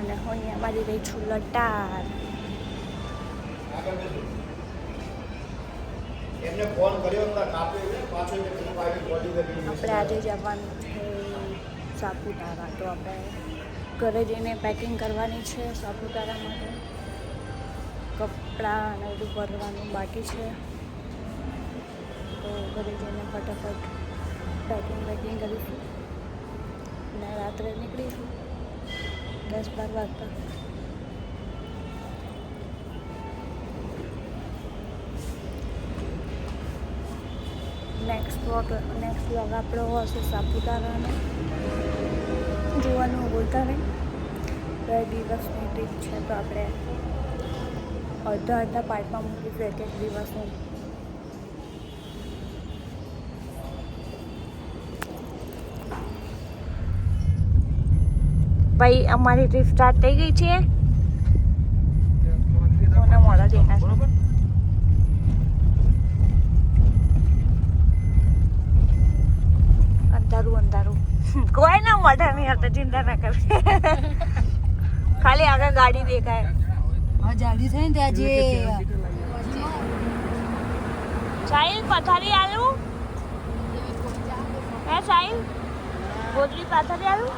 અને હું અહીંયા મારી રહી છું લટાર. આપણે આજે જવાનું છે સાપુતારા, તો આપણે ઘરે જઈને પેકિંગ કરવાની છે સાપુતારા માટે. કપડાં અને બધું ભરવાનું બાકી છે, તો ઘરે જઈને ફટાફટ પેકિંગ કરીશું અને રાત્રે નીકળીશું 10-12 વાગતા. નેક્સ્ટ વ્લોગ આપણો હશે સાપુતારાનો, જોવાનું બોલતા નહીં. 2 દિવસની ટ્રીપ છે, તો આપણે અડધા પાર્ટમાં મૂકીશું એક દિવસનું. ભાઈ અમારી ટ્રીપ સ્ટાર્ટ થઈ ગઈ છે. મોડા દેખાશે. અંધારું કોઈ ના મોઢા નહીં આવતા, ચિંતા ના કરવી. ખાલી આગળ ગાડી દેખાય. જાડી થઈ ને ત્યાં જે સાહિલ પથારી આલું હે સાહિલ ગોદરી પથારી આલું.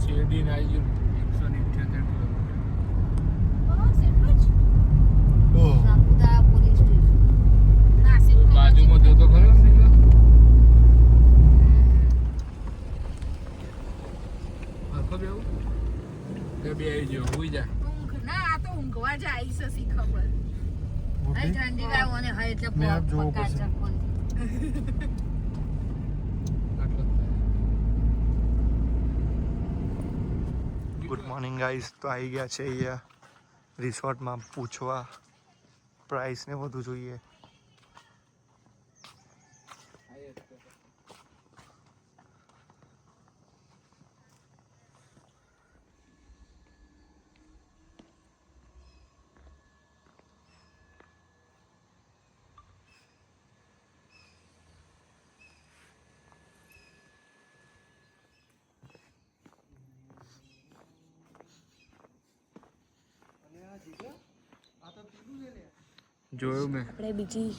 શેરડી ના આવી 178 સાપુતારા પોલીસ સ્ટેશન બાજુમાં જોતો ખરો ને બે આવી ગયો હુઈ જા. ના આ તો ઊંઘવા જાય છે સી ખબર. અહીં ઠંડી વાળો ને હોય એટલે પક્કા ચકોલ. Good morning guys. તો આવી ગયા છે અહીંયા રિસોર્ટમાં પૂછવા પ્રાઇસ ને બધું જોઈએ. જોયું મેં. આપણે બીજી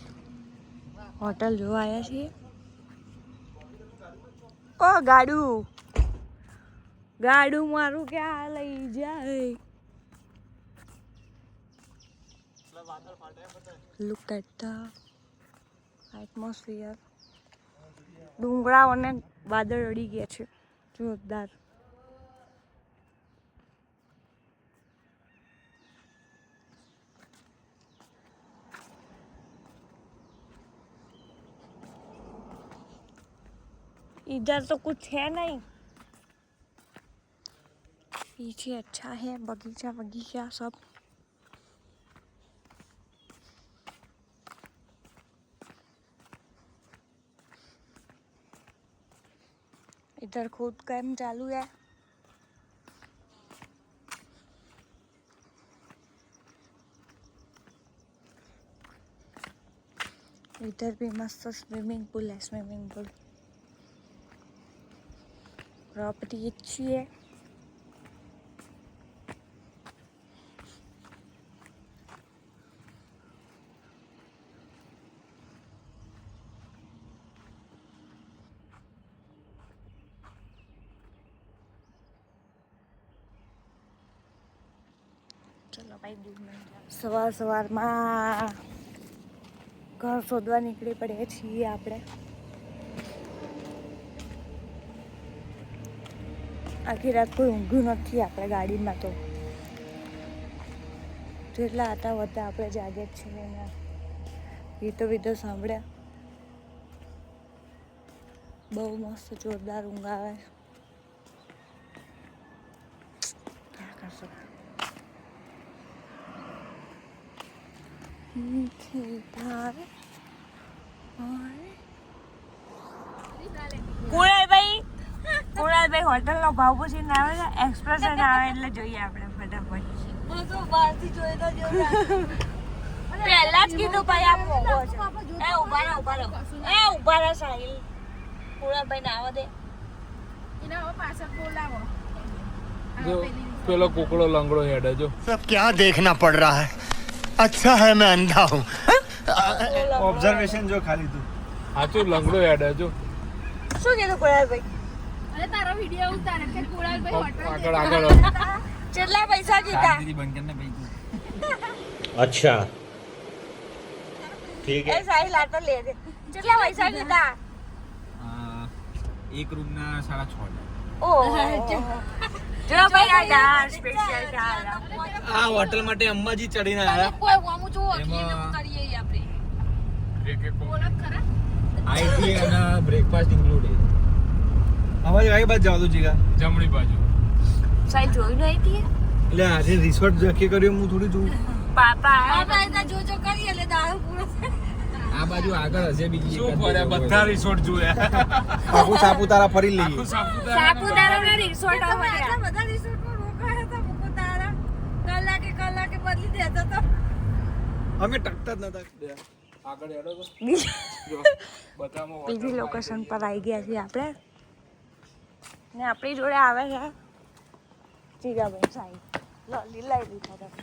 હોટલ જોવા આવ્યા છીએ. ઓ ગાડું મારું ક્યાં લઈ જાય. Look at the atmosphere. ડુંગળાઓ અને વાદળ અડી ગયા છે, જોરદાર. इधर तो कुछ है नहीं, पीछे अच्छा है बगीचा सब. इधर खुद काम चालू है. इधर भी मस्त स्विमिंग पूल है. प्रॉपर्टी अच्छी है. चलो भाई સવારમાં ઘર શોધવા નીકળી પડ્યા છીએ આપણે. આખી રાત કોઈ ઊંઘ્યું નથી આપણે ગાડીમાં, તો જેટલા હતા બધા આપણે જાગે જ છીએ. એના ગીતો સાંભળ્યા. બહુ મસ્ત જોરદાર ઊંઘ આવે. ક્યાં કરશો. કુણાલભાઈ હોટલનો ભાવ પૂછીને આવે છે. એક્સપ્રેશન આવે એટલે જોઈએ આપણે ફટાફટ. પહેલા જ કીધું ભાઈ આ મોંઘો છે. એ ઉભા રહો સાહિલ. કુણાલભાઈ ને આવવા દે. એને હવે પાછળ બોલાવો જો પેલો કોકડો લંગડો હેડે જો सब क्या देखना पड़ रहा है अच्छा है मैं अंधा हूँ ઓબ્ઝર્વેશન જો ખાલી તું સાચું લંગડો હેડે જો શું કીધું કુણાલભાઈ? અરે તારો વિડિયો ઉતારે કે કુણાલભાઈ હોટલ આગળ આગળ કેટલા પૈસા કીધા? अच्छा ठीक એ સાહિલ આ તો લે દે. કેટલા પૈસા કીધા? એક રૂમના 6.5 ઓહો. જો ભાઈ આ ડાન્સ સ્પેશિયલ ડાન્સ. આ હોટલ માટે અંબાજી ચડીને આવ્યા કોઈ વામું જો વકીલ ને કરીએ આપણે બોલત ખરા આઈટી અને બ્રેકફાસ્ટ ઇન્ક્લુડેડ અવાજ કઈ બાજુ જાવ તો જીગા જમણી બાજુ સાહિલ જોઈ નહીં હતી? એટલે આજે રિસોર્ટ નક્કી કર્યો હું થોડી જોઉં પાપા આપણે જો કરીએ એટલે દારૂ પૂરો આ બાજુ આગળ હશે બીજી શું ફર્યા બધા રિસોર્ટ જોયા આખું સાપુતારા ફરી લઈએ આખું સાપુતારા સાપુતારાના રિસોર્ટ આટલા બધા રિસોર્ટમાં રોકાયા હતા મુકુતારા કલાકે બદલી દેતો તો અમે ટકતા જ નતા આગળ હેડો તો જો બતામાં બીજી લોકેશન પર આવી ગયા છીએ આપણે ને આપણી જોડે આવે છે જીગાભાઈ સાઈ લોલી લઈ લીધા હતા.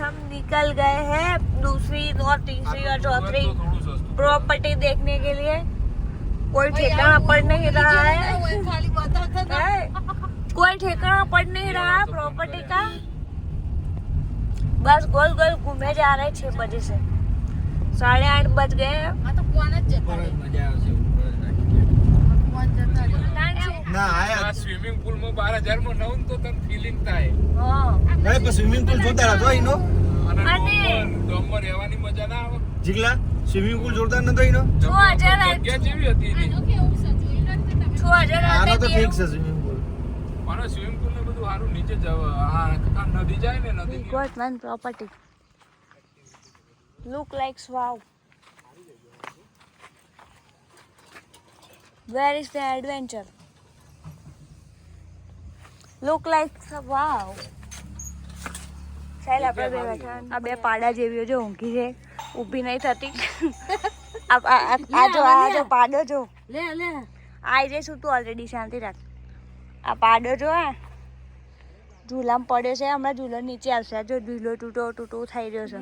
हम निकल गए हैं दूसरी और तीसरी और चौथी થોડું સસ્તું प्रॉपर्टी देखने के लिए. कोई ठिकाना पड़ नहीं रहा है, ખાલી બતાવતા હતા है? कोई ठिकाना पड़ नहीं रहा प्रॉपर्टी का. बस गोल गोल घूमे जा रहे 6 बजे से 8:30 बज गए हैं. આ તો કોણ જ જતા ઉપર જ રહે મજા આવશે કોણ જતા રહે ના આયા આ સ્વિમિંગ પુલ માં 12,000 માં નવું તો તને ફીલિંગ થાય हाँ. અરે પણ સ્વિમિંગ પુલ જોતા હતો એનો અને અને ડોમમાં રહેવાની મજા ના આવે જીગલા સ્વિમિંગ પુલ જોરદાર નતો એનો 6,000 જગ્યા જેવી હતી એની આનું કેવું છે જોઈ લો ને તમે 6,000 આનો તો આપે ફિક્સ છે સ્વિમિંગ પુલ પણ સ્વિમિંગ પુલ ને બધું સારું નીચે જ આ નદી જાય ને નદી We got one property. Look like wow. Where is the adventure? Look like wow. સાહેલ આપણે બે બેઠા આ બે પાડા જેવીઓ જો ઊંઘી છે ઊભી નહીં થતી. આ જો પાડો જો લે આઈ જઈશું તું ઓલરેડી શાંતિ રાખ. આ પાડો જો આ ઝૂલામાં પડ્યો છે હમણાં ઝૂલો નીચે આવશે. આ જો ઝૂલો તૂટો થઈ રહ્યો છે.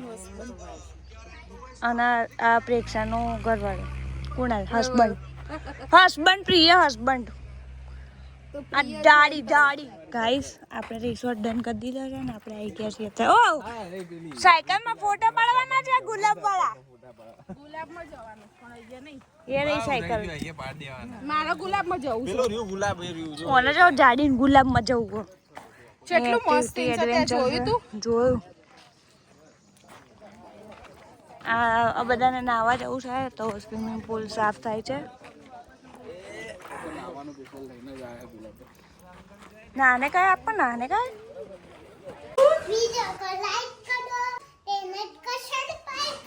અને આ પ્રેક્ષાનું ઘરવાળો કુણાલ હસબન્ડ પ્રિય હસબન્ડ આ દાડી ગાઈસ આપણે રિસોર્ટ ડન કરી દીધો છે ને આપણે આવી ગયા છીએ અત્યારે. ઓ સાયકલમાં ફોટા પાડવાના છે ગુલાબ વાળા ગુલાબમાં જવાનું પણ અહીંયા નહીં એ નહીં સાયકલ અહીંયા પાડ દેવાના મારા ગુલાબમાં જવું છે પેલો રહ્યું ગુલાબ એ રહ્યું જો ઓને જો જાડીને ગુલાબમાં જવું કેટલું મસ્ત છે ત્યાં જોયું તું જોયું. આ બધાને નાહવા જવું છે તો સ્વિમિંગ પુલ સાફ થાય છે. નાને કાંઈ આપો નાને કાંઈ वीडियो को लाइक करो, पेमेंट को सब्सक्राइब